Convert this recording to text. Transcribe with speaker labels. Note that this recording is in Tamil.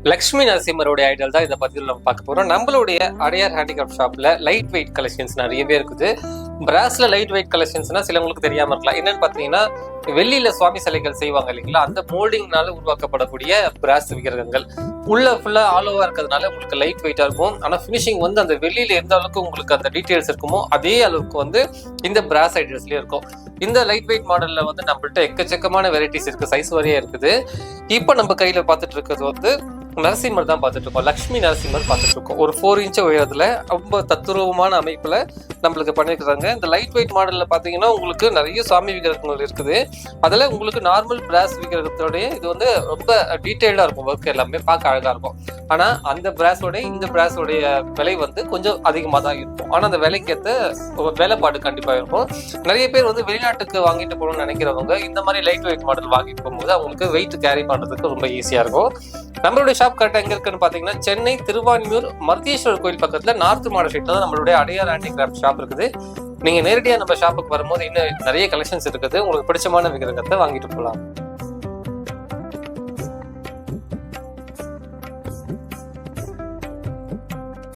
Speaker 1: லக்ஷ்மி நரசிம்மருடைய ஐடல் தான் இதை பத்தி நம்ம பார்க்க போறோம். நம்மளுடைய அடையார் ஹேண்டிகிராஃப்ட் ஷாப்ல லைட் வெயிட் கலெக்ஷன்ஸ் நிறையவே இருக்குது. பிராஸ்ல லைட் வெயிட் கலெக்ஷன்ஸ்னா சிலவங்களுக்கு தெரியாம இருக்கலாம். என்னன்னு பாத்தீங்கன்னா, வெள்ளியில சுவாமி சிலைகள் செய்வாங்க இல்லைங்களா, அந்த மோல்டிங்னால உருவாக்கப்படக்கூடிய பிராஸ் விக்கிரகங்கள் உள்ள ஃபுல்லா ஆல் ஓவா இருக்கிறதுனால உங்களுக்கு லைட் வெயிட்டா இருக்கும். ஆனா பினிஷிங் வந்து அந்த வெள்ளியில எந்த அளவுக்கு உங்களுக்கு அந்த டீடைல்ஸ் இருக்குமோ அதே அளவுக்கு வந்து இந்த பிராஸ் ஐடல்ஸ்லயே இருக்கும். இந்த லைட் வெயிட் மாடல்ல வந்து நம்மள்ட்ட எக்கச்சக்கமான வெரைட்டிஸ் இருக்கு, சைஸ் வரையே இருக்குது. இப்போ நம்ம கையில பார்த்துட்டு இருக்கிறது வந்து நரசிம்மர் தான் பார்த்துட்டு இருக்கோம். லக்ஷ்மி நரசிம்மர் பார்த்துட்டு இருக்கோம். ஒரு 4 இன்ச் உயரத்துல ரொம்ப தத்துரூபமான அமைப்புல நம்மளுக்கு பண்ணிருக்காங்க. இந்த லைட் வெயிட் மாடல்ல பாத்தீங்கன்னா உங்களுக்கு நிறைய சாமி விக்கிரகங்கள் இருக்குது. அதுல உங்களுக்கு நார்மல் பிராஸ் விக்கிரகத்தோடைய இது வந்து ரொம்ப டீடைல்டா இருக்கும், ஒர்க் எல்லாமே பார்க்க அழகா இருக்கும். ஆனா அந்த பிராஸோட இந்த பிராஸோடைய விலை வந்து கொஞ்சம் அதிகமா தான் இருக்கும். ஆனா அந்த விலைக்கேற்ற வேலைப்பாடு கண்டிப்பா இருக்கும். நிறைய பேர் வந்து வெளிநாட்டுக்கு வாங்கிட்டு போகணும்னு நினைக்கிறவங்க இந்த மாதிரி லைட் வெயிட் மாடல் வாங்கிட்டு போகும்போது அவங்களுக்கு வெயிட் கேரி பண்றதுக்கு ரொம்ப ஈஸியா இருக்கும். நம்மளுடைய ஷாப் கரெக்டா எங்க இருக்குன்னு பாத்தீங்கன்னா, சென்னை திருவான்மியூர் மருதீஸ்வரர் கோயில் பக்கத்துல நார்த் மாடல் ஸ்ட்ரீட்ல தான் நம்மளுடைய அடையார் ஹேண்டிகிராஃப்ட் ஷாப் இருக்குது. நீங்க நேரடியா நம்ம ஷாப்புக்கு வரும்போது இன்னும் நிறைய கலெக்ஷன்ஸ் இருக்குது. உங்களுக்கு பிடிச்சமான விக்கிரகத்தை வாங்கிட்டு போகலாம்.